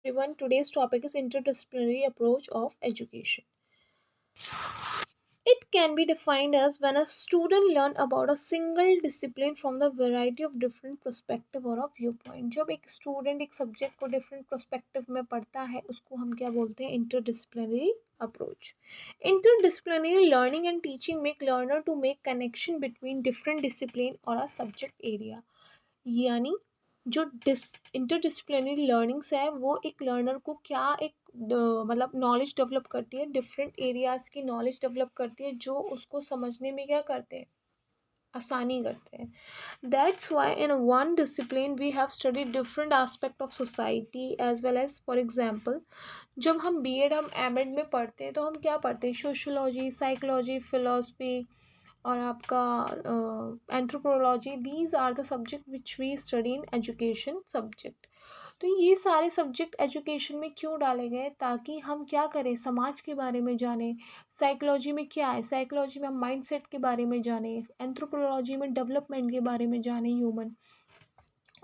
everyone. Today's topic is interdisciplinary approach of education. It can be defined as when a student learn about a single discipline from the variety of different perspective or a viewpoint. जब एक student एक subject को different perspective में पढ़ता है उसको हम क्या बोलते हैं interdisciplinary approach. Interdisciplinary learning and teaching make learner to make connection between different discipline or a subject area. यानी जो इंटरडिसिप्लिनरी लर्निंग्स है वो एक लर्नर को क्या एक मतलब नॉलेज डेवलप करती है, डिफरेंट एरियाज़ की नॉलेज डेवलप करती है जो उसको समझने में क्या करते हैं, आसानी करते हैं. That's why in one discipline we have studied different aspect of society as well as. For example, जब हम बीएड हम एमएड में पढ़ते हैं तो हम क्या पढ़ते हैं, सोशोलॉजी, साइकोलॉजी, फिलोसफी और आपका anthropology. These are the subject which we study in education subject. तो ये सारे सब्जेक्ट एजुकेशन में क्यों डाले गए, ताकि हम क्या करें, समाज के बारे में जानें. साइकोलॉजी में क्या है, साइकोलॉजी में हम माइंडसेट के बारे में जानें. एंथ्रोपोलॉजी में डेवलपमेंट के बारे में जानें ह्यूमन.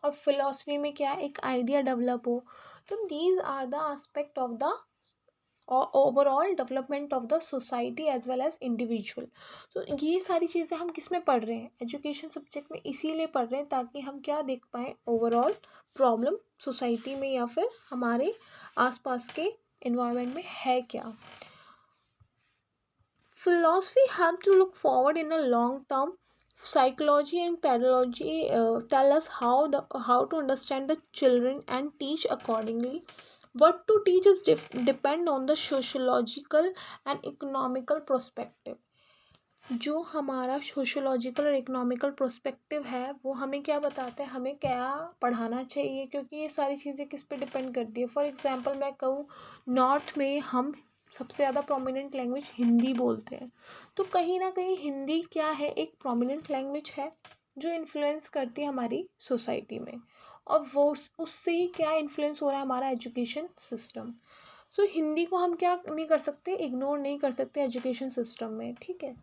और फिलोसफी में क्या है, एक आइडिया डेवलप हो. तो these are the aspect of the overall development of the society as well as individual. तो ये सारी चीज़ें हम किस में पढ़ रहे हैं, एजुकेशन सब्जेक्ट में इसीलिए पढ़ रहे हैं ताकि हम क्या देख पाएँ, ओवरऑल प्रॉब्लम सोसाइटी में या फिर हमारे आसपास के इन्वायरमेंट में है क्या. Philosophy have to look forward in a long term. Psychology and pedagogy tell us how to understand the children and teach accordingly. What to teach is depend on the sociological and economical perspective. जो हमारा sociological और economical perspective है वो हमें क्या बताता है, हमें क्या पढ़ाना चाहिए, क्योंकि ये सारी चीज़ें किस पे डिपेंड करती है. फॉर एग्जांपल मैं कहूँ, नॉर्थ में हम सबसे ज़्यादा प्रोमिनेंट लैंग्वेज हिंदी बोलते हैं. तो कहीं ना कहीं हिंदी क्या है, एक प्रोमिनेंट लैंग्वेज है जो इन्फ्लुएंस करती है हमारी सोसाइटी में. और वो उससे ही क्या इन्फ्लुएंस हो रहा है, हमारा एजुकेशन सिस्टम. सो हिंदी को हम क्या नहीं कर सकते, इग्नोर नहीं कर सकते एजुकेशन सिस्टम में. ठीक है.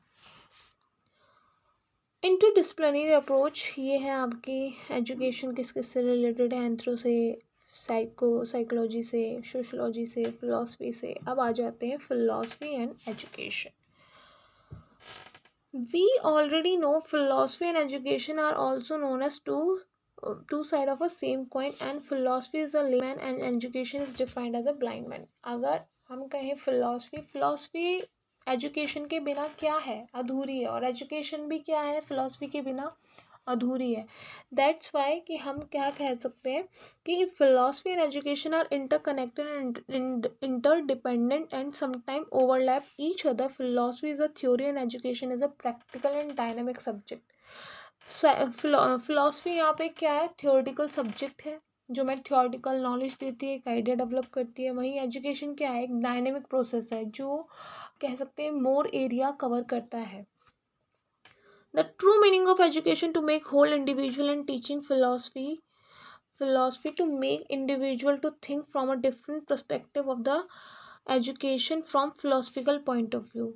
इंटरडिसिप्लिनरी अप्रोच ये है आपकी एजुकेशन किस किस से रिलेटेड है, एंथ्रो से, साइकोलॉजी से, सोशोलॉजी से, फिलॉसफी से. अब आ जाते हैं philosophy and education. We already know philosophy and education are also known as two side of a same coin, and philosophy is a layman and education is defined as a blind man. अगर हम कहें philosophy education के बिना क्या है, अधूरी है. और एजुकेशन भी क्या है, फिलॉसफी के बिना अधूरी है. दैट्स वाई कि हम क्या कह सकते हैं कि philosophy and education are interconnected and interdependent and sometime overlap each other. Philosophy is a theory and education is a practical and dynamic subject. Philosophy यहाँ पे क्या है, थियोरेटिकल सब्जेक्ट है जो मैं थियोरेटिकल नॉलेज देती है, एक आइडिया डेवलप करती है. वहीं एजुकेशन क्या है, एक डायनेमिक प्रोसेस है जो कह सकते हैं मोर एरिया कवर करता है. The true meaning of education to make whole individual and teaching philosophy to make individual to think from a different perspective of the education from philosophical point of view.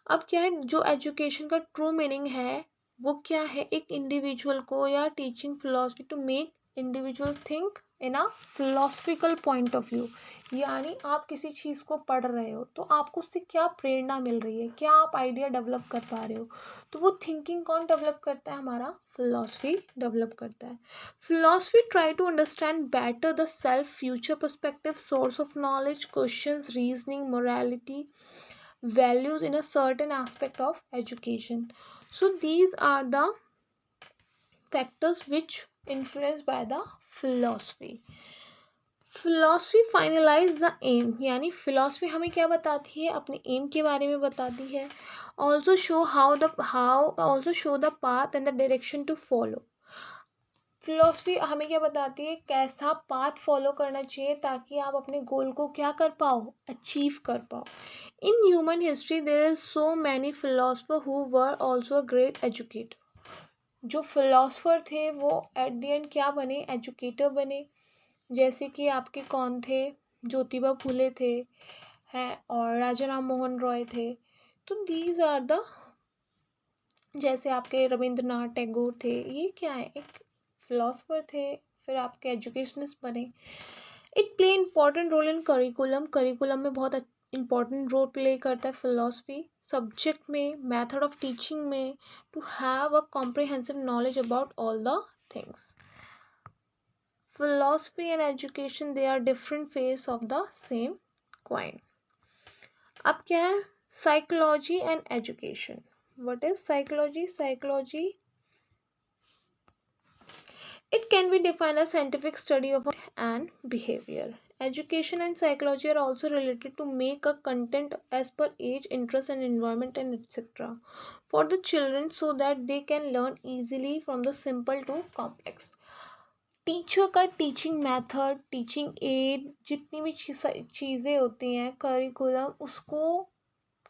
अब क्या है, जो education का true meaning है वो क्या है, एक इंडिविजुअल को या teaching philosophy to make individual think in a philosophical point of view. यानी आप किसी चीज़ को पढ़ रहे हो तो आपको उससे क्या प्रेरणा मिल रही है, क्या आप आइडिया डेवलप कर पा रहे हो. तो वो थिंकिंग कौन डेवलप करता है, हमारा फिलॉसफी डेवलप करता है. Philosophy try to understand better the self, future perspective, source of knowledge, questions, reasoning, morality, values in a certain aspect of education. So these are the factors which influenced by the philosophy. Philosophy finalise the aim, यानी philosophy हमें क्या बताती है, अपने M के बारे में बताती है. Also show also show the path and the direction to follow. Philosophy हमें क्या बताती है, कैसा पाथ फॉलो करना चाहिए ताकि आप अपने गोल को क्या कर पाओ, अचीव कर पाओ. In human history there is so many philosopher who were also a great educator. जो फिलोसफर थे वो एट द एंड क्या बने, एजुकेटर बने. जैसे कि आपके कौन थे, ज्योतिबा फूले थे हैं, और राजा राम मोहन रॉय थे. तो दीज आर द, जैसे आपके रविंद्रनाथ टैगोर थे, ये क्या है, एक फिलोसफर थे, फिर आपके एजुकेशनिस्ट बने. It play important role in curriculum, curriculum में बहुत इंपॉर्टेंट रोल प्ले करता है फिलोसफी सब्जेक्ट में, मेथड ऑफ टीचिंग में, to have a comprehensive knowledge about all the things. Philosophy and education, they are different face of the same coin. अब क्या है psychology and education. What is psychology? Psychology, it can be defined as scientific study of and behavior. Education and psychology are also related to make a content as per age, interest and environment and etc. for the children so that they can learn easily from the simple to complex. Teacher का teaching method, teaching add, जितनी भी चीज़ें होती हैं curriculum, उसको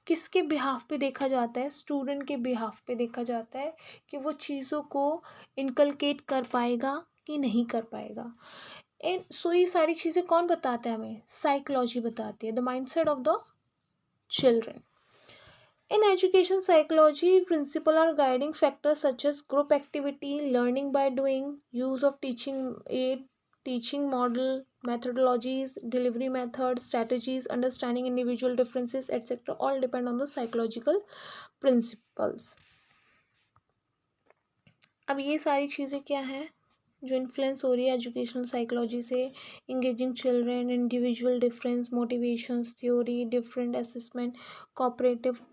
किसके behalf पे देखा जाता है? स्टूडेंट के बिहाफ पे देखा जाता है कि वो चीज़ों को इनकलकेट कर पाएगा कि नहीं कर पाएगा. एंड सो ये सारी चीज़ें कौन बताता है हमें? साइकोलॉजी बताती है, the mindset of the children. In education psychology, principles are guiding factors such as group activity, learning by doing, use of teaching aid, teaching model, methodologies, delivery methods, strategies, understanding individual differences, etc. all depend on the psychological principles. अब ये सारी चीज़ें क्या हैं जो influence हो रही है एजुकेशनल साइकोलॉजी से? Engaging children, individual difference, motivations theory, different assessment, cooperative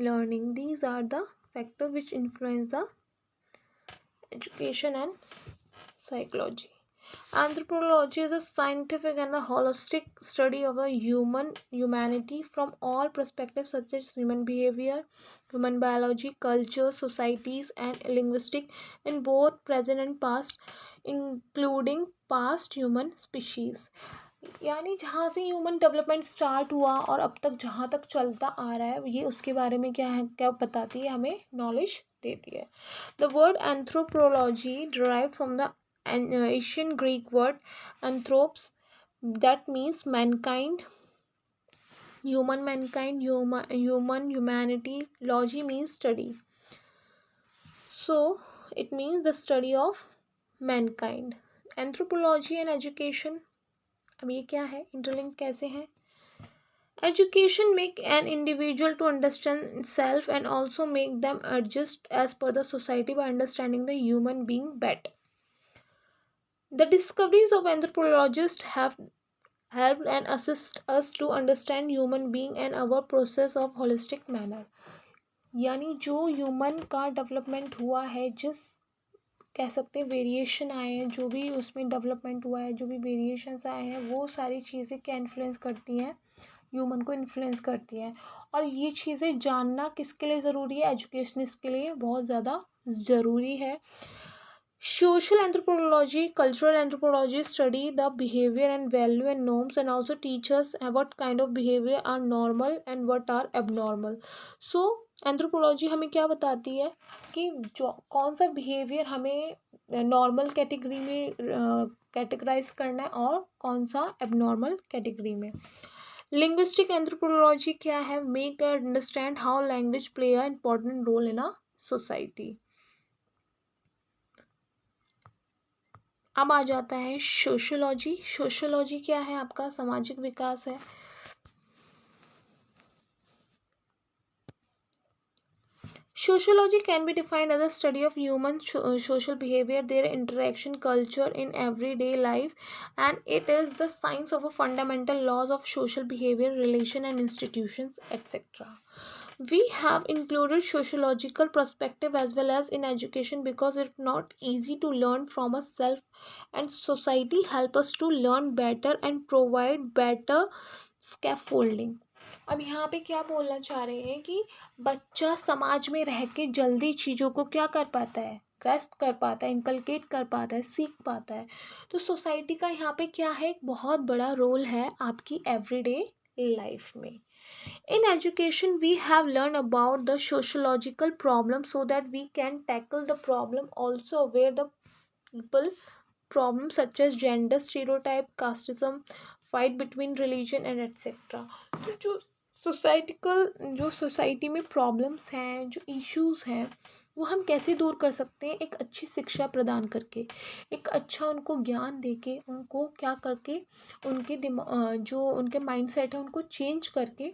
learning. These are the factors which influence the education and psychology. Anthropology is a scientific and a holistic study of a humanity from all perspectives such as human behavior, human biology, culture, societies and linguistic in both present and past, including past human species. यानी जहाँ से human development start हुआ और अब तक जहाँ तक चलता आ रहा है, ये उसके बारे में क्या है, क्या बताती है, हमें नॉलेज देती है. The word anthropology derived from the Asian Greek word anthropos, that means mankind, human humanity. Logy means study, so it means the study of mankind. Anthropology and education, अब ये क्या है, इंटरलिंक कैसे हैं? Education make an individual to understand self and also make them adjust as per the society by understanding the human being better. The discoveries of anthropologists have helped and assist us to understand human being and our process of holistic manner. यानी जो human का development हुआ है, जिस कह सकते हैं variation आए हैं, जो भी उसमें डेवलपमेंट हुआ है, जो भी वेरिएशंस आए हैं, वो सारी चीज़ें क्या इन्फ्लुएंस करती हैं? ह्यूमन को इन्फ्लुएंस करती हैं. और ये चीज़ें जानना किसके लिए ज़रूरी है? एजुकेशनिस्ट के लिए बहुत ज़्यादा ज़रूरी है. Social anthropology, cultural anthropology study the behavior and value and norms and also teach us what kind of behavior are normal and what are abnormal. So anthropology हमें क्या बताती है कि जो कौन सा बिहेवियर हमें नॉर्मल कैटेगरी में कैटेगराइज करना है और कौन सा एबनॉर्मल कैटेगरी में. लिंग्विस्टिक एंथ्रोपोलॉजी क्या है? Make understand how language play a important role in a society. अब आ जाता है सोशियोलॉजी. सोशियोलॉजी क्या है? आपका सामाजिक विकास है. Sociology can be defined as a study of human social behavior, their interaction, culture in everyday life, and it is the science of a fundamental laws of social behavior, relation, and institutions, etc. We have included sociological perspective as well as in education because it's not easy to learn from a self, and society help us to learn better and provide better scaffolding. अब यहाँ पे क्या बोलना चाह रहे हैं कि बच्चा समाज में रह के जल्दी चीज़ों को क्या कर पाता है? ग्रैस्प कर पाता है, इनकलकेट कर पाता है, सीख पाता है. तो सोसाइटी का यहाँ पे क्या है? एक बहुत बड़ा रोल है आपकी एवरीडे लाइफ में. In education, we have learned about the sociological problem so that we can tackle the problem also where the people problems such as gender stereotype, casteism, fight between religion and etc. तो जो society में problems हैं, जो issues हैं, वो हम कैसे दूर कर सकते हैं? एक अच्छी शिक्षा प्रदान करके, एक अच्छा उनको ज्ञान देके, उनको क्या करके, उनके जो उनके माइंडसेट है उनको चेंज करके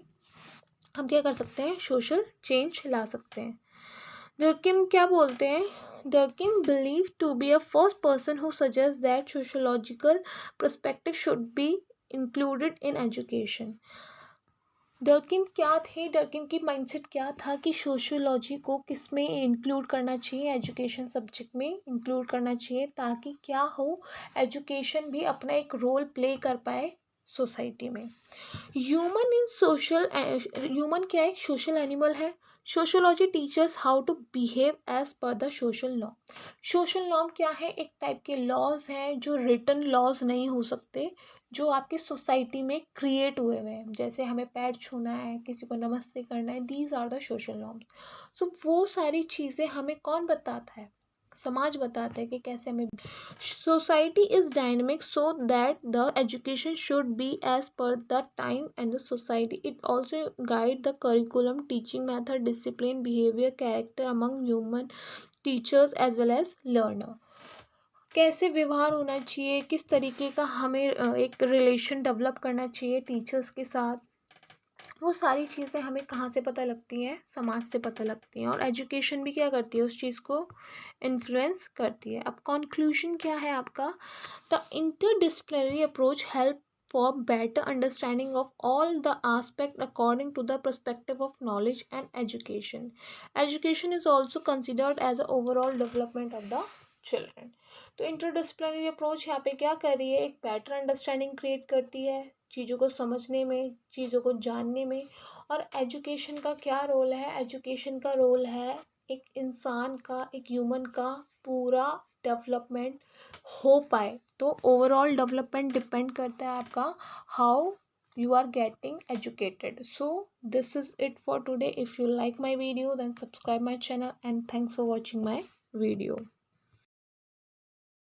हम क्या कर सकते हैं? सोशल चेंज ला सकते हैं। Durkheim क्या बोलते हैं? Durkheim believed to be a first person who suggests that sociological perspective should be included in education. डर्किम क्या थे? डर्किम की माइंडसेट क्या था कि सोशियोलॉजी को किस में इंक्लूड करना चाहिए? एजुकेशन सब्जेक्ट में इंक्लूड करना चाहिए, ताकि क्या हो, एजुकेशन भी अपना एक रोल प्ले कर पाए सोसाइटी में। ह्यूमन क्या है? सोशल एनिमल है। Sociology teachers how to behave as per the social norm. Social norm क्या है? एक टाइप के लॉज हैं जो रिटन लॉज नहीं हो सकते, जो आपकी सोसाइटी में क्रिएट हुए हुए हैं। जैसे हमें पैर छूना है, किसी को नमस्ते करना है, these are the social norms. So वो सारी चीज़ें हमें कौन बताता है? समाज बताता है कि कैसे हमें। Society is dynamic, so that the education should be as per the time and the society. It also guide the curriculum, teaching method, discipline, behavior, character among human teachers as well as learner. कैसे व्यवहार होना चाहिए, किस तरीके का हमें एक relation develop करना चाहिए टीचर्स के साथ, वो सारी चीज़ें हमें कहाँ से पता लगती हैं? समाज से पता लगती हैं। और एजुकेशन भी क्या करती है? उस चीज़ को इन्फ्लुएंस करती है। अब कंक्लूजन क्या है आपका? The interdisciplinary approach help for better understanding of all the aspects according to the perspective of knowledge and education. Education is also considered as a overall development of the children. तो interdisciplinary approach यहाँ पे क्या कर रही है? एक better understanding create करती है चीज़ों को समझने में, चीज़ों को जानने में। और एजुकेशन का क्या रोल है? एजुकेशन का रोल है एक इंसान का, एक ह्यूमन का पूरा डेवलपमेंट हो पाए। तो ओवरऑल डेवलपमेंट डिपेंड करता है आपका how you are getting educated. So this is it for today. If you like my video, then subscribe my channel, and thanks for watching my video.